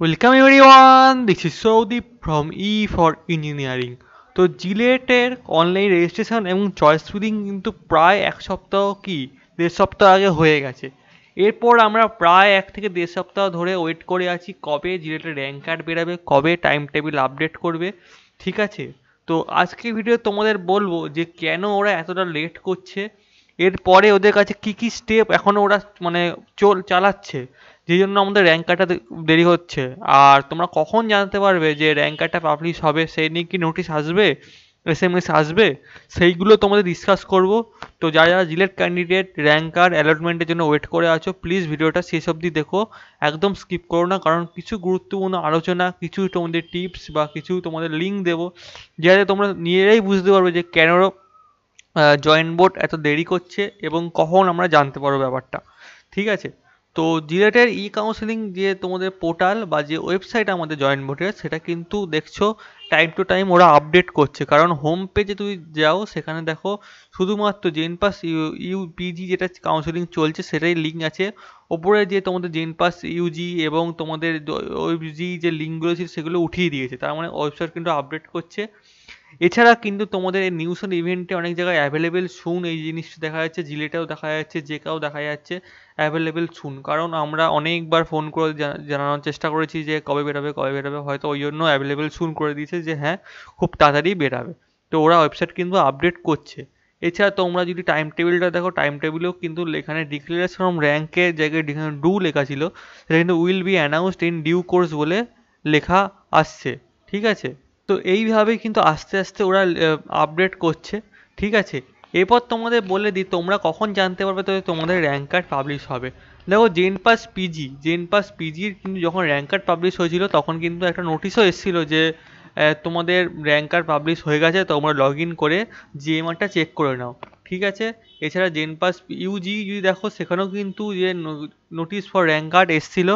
Welcome everyone, this is Saudip from E for Engineering। তো জিলেটের online registration এবং choice filling কিন্তু প্রায় এক সপ্তাহ কি দেড় সপ্তাহ আগে হয়ে গেছে। এরপর আমরা প্রায় 1 থেকে দেড় সপ্তাহ ধরে ওয়েট করে আছি কবে জিলেটের র্যাঙ্ক কার্ড বেরাবে, কবে টাইম টেবিল আপডেট করবে। ঠিক আছে, তো আজকের ভিডিও তোমাদের বলবো যে কেন ওরা এতটা লেট করছে, এরপরে ওদের কাছে কি কি স্টেপ এখনও ওরা মানে চালাচ্ছে যেই জন্য আমাদের র্যাঙ্ক কার্ডটা দেরি হচ্ছে। আর তোমরা কখন জানতে পারবে যে র্যাঙ্ক কার্ডটা পাবলিশ হবে, সেই নিয়ে কি নোটিশ আসবে, এসএমএস আসবে, সেইগুলো তোমাদের ডিসকাস করব। তো যারা যারা জিলেট ক্যান্ডিডেট র্যাঙ্ক কার্ড অ্যালটমেন্টের জন্য ওয়েট করে আছো, প্লিজ ভিডিওটা শেষ অবধি দেখো, একদম স্কিপ করো না, কারণ কিছু গুরুত্বপূর্ণ আলোচনা, কিছু তোমাদের টিপস বা কিছু তোমাদের লিঙ্ক দেবো, যাতে তোমরা নিজেরাই বুঝতে পারবে যে কেন জয়েন্ট বোর্ড এত দেরি করছে এবং কখন আমরা জানতে পারবো ব্যাপারটা। ঠিক আছে, তো জিলেটের ই কাউন্সিলিং যে তোমাদের পোর্টাল বা যে ওয়েবসাইট আমাদের জয়েন্ট বোর্ডের, সেটা কিন্তু দেখছো টাইম টু টাইম ওরা আপডেট করছে। কারণ হোম পেজে তুমি যাও, সেখানে দেখো শুধুমাত্র জেন পাস ইউপিজি যেটা কাউন্সিলিং চলছে সেটাই লিঙ্ক আছে। ওপরে যে তোমাদের জেন পাস ইউজি এবং তোমাদের ওইজি যে লিঙ্কগুলো ছিল সেগুলো উঠিয়ে দিয়েছে, তার মানে ওয়েবসাইট কিন্তু আপডেট করছে। এছাড়া কিন্তু তোমাদের এই নিউজ অ্যান্ড ইভেন্টে অনেক জায়গায় অ্যাভেলেবেল শুন এই জিনিসটা দেখা যাচ্ছে, জিলেটেও দেখা যাচ্ছে, জেকাও দেখা যাচ্ছে অ্যাভেলেবেল শুন। কারণ আমরা অনেকবার ফোন করে জানানোর চেষ্টা করেছি যে কবে বেরাবে কবে বেরাবে, হয়তো ওই জন্য অ্যাভেলেবেল শুন করে দিয়েছে যে হ্যাঁ খুব তাড়াতাড়ি বেরাবে। তো ওরা ওয়েবসাইট কিন্তু আপডেট করছে। এছাড়া তোমরা যদি টাইম টেবিলটা দেখো, টাইম টেবিলেও কিন্তু এখানে ডিক্লারেশন অফ র্যাঙ্কের জায়গায় ডু লেখা ছিল, সেটা কিন্তু will be announced in due course বলে লেখা আসছে। ঠিক আছে, তো এইভাবেই কিন্তু আস্তে আস্তে ওরা আপডেট করছে। ঠিক আছে, এরপর তোমাদের বলে দিই তোমরা কখন জানতে পারবে তো তোমাদের র্যাঙ্ক কার্ড পাবলিশ হবে। দেখো জেন পাস পিজির কিন্তু যখন র্যাঙ্ক কার্ড পাবলিশ হয়েছিল তখন কিন্তু একটা নোটিশও এসেছিলো যে তোমাদের র্যাঙ্ক কার্ড পাবলিশ হয়ে গেছে, তোমরা লগ ইন করে জিএমআরটা চেক করে নাও। ঠিক আছে, এছাড়া জেন পাস ইউজি যদি দেখো, সেখানেও কিন্তু যে নোটিশ ফর র্যাঙ্ক কার্ড এসেছিলো।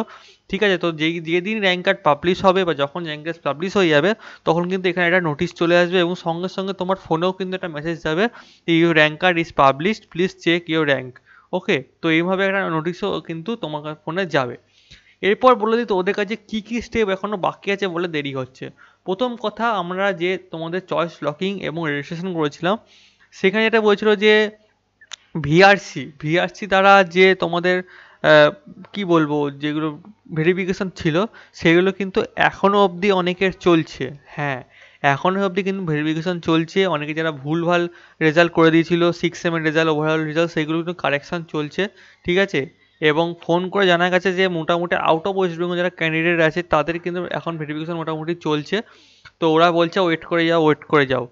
ঠিক আছে, তো যেদিন র্যাঙ্ক কার্ড পাবলিশ হবে বা যখন র্যাঙ্ক কার্ড পাবলিশ হয়ে যাবে, তখন কিন্তু এখানে একটা নোটিশ চলে আসবে এবং সঙ্গে সঙ্গে তোমার ফোনেও কিন্তু একটা মেসেজ যাবে, your rank card is published, please check your rank. Okay, তো এইভাবে একটা নোটিশও কিন্তু তোমার ফোনে যাবে। এরপর বলে দিই তো ওদের কাছে কী কী স্টেপ এখনও বাকি আছে বলে দেরি হচ্ছে। প্রথম কথা, আমরা যে তোমাদের চয়েস লকিং এবং রেজিস্ট্রেশন করেছিলাম, সেখানে যেটা বলছিল যে ভিআরসি দ্বারা যে তোমাদের কি বলবো যেগুলো ভেরিফিকেশন ছিল, সেগুলো কিন্তু এখনও অবধি অনেকের চলছে। হ্যাঁ, এখনও অবধি কিন্তু ভেরিফিকেশন চলছে। অনেকে যারা ভুলভাল রেজাল্ট করে দিয়েছিল, 6 সেমের রেজাল্ট, ওভারঅল রেজাল্ট, সেগুলো কিন্তু কারেকশান চলছে। ঠিক আছে, এবং ফোন করে জানা গেছে যে মোটামুটি আউট অফ ওয়েস্ট বেঙ্গল যারা ক্যান্ডিডেট আছে তাদের কিন্তু এখন ভেরিফিকেশন মোটামুটি চলছে। তো ওরা বলছে ওয়েট করে যাও।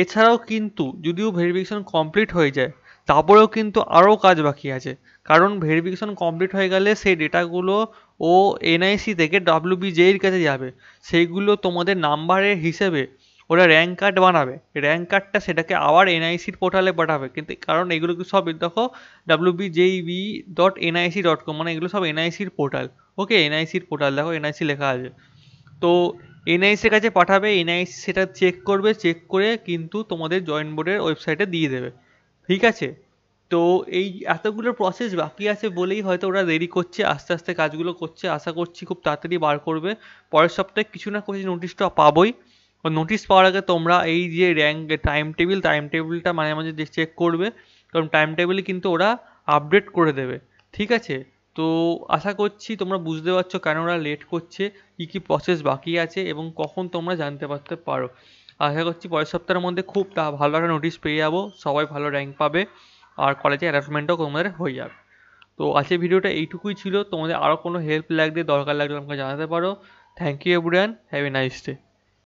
এছাড়াও কিন্তু যদিও ভেরিফিকেশন কমপ্লিট হয়ে যায়, তারপরেও কিন্তু আরও কাজ বাকি আছে। কারণ ভেরিফিকেশন কমপ্লিট হয়ে গেলে সেই ডেটাগুলো ও এনআইসি থেকে ডাব্লিউবিজের কাছে যাবে, সেইগুলো তোমাদের নাম্বারের হিসেবে ওরা র্যাঙ্ক কার্ড বানাবে। র্যাঙ্ক কার্ডটা সেটাকে আবার এনআইসির পোর্টালে পাঠাবে, কিন্তু কারণ এগুলো সব দেখো wbjeb.nic.com, মানে এগুলো সব এনআইসির পোর্টাল। ওকে, এনআইসির পোর্টাল দেখো এনআইসি লেখা আছে। তো এনআইসির কাছে পাঠাবে, এনআইসি সেটা চেক করবে, চেক করে কিন্তু তোমাদের জয়েন্ট বোর্ডের ওয়েবসাইটে দিয়ে দেবে। ঠিক আছে, তো এই এতগুলো প্রসেস বাকি আছে বলেই হয়তো ওরা দেরি করছে, আস্তে আস্তে কাজগুলো করছে। আশা করছি খুব তাড়াতাড়ি বার করবে। পরের সপ্তাহে কিছু না কিছু নোটিশটা পাবোই। নোটিশ পাওয়ার আগে তোমরা এই যে র্যাঙ্ক টাইম টেবিলটা মাঝে মাঝে চেক করবে, কারণ টাইম টেবিলে কিন্তু ওরা আপডেট করে দেবে। ঠিক আছে, তো আশা করছি তোমরা বুঝতে পারছো কেন ওরা লেট করছে, কী কী প্রসেস বাকি আছে এবং কখন তোমরা জানতে পারতে পারো। আশা করছি পরের সপ্তাহের মধ্যে খুব ভালো একটা নোটিশ পেয়ে যাবো, সবাই ভালো র্যাঙ্ক পাবে আর কলেজে অ্যালাটমেন্টও তোমাদের হয়ে যাবে। তো আজকের ভিডিওটা এইটুকুই ছিল। তোমাদের আরও কোনো হেল্প লাগলে দরকার লাগলে আমাকে জানাতে পারো। Thank you everyone, have a nice day.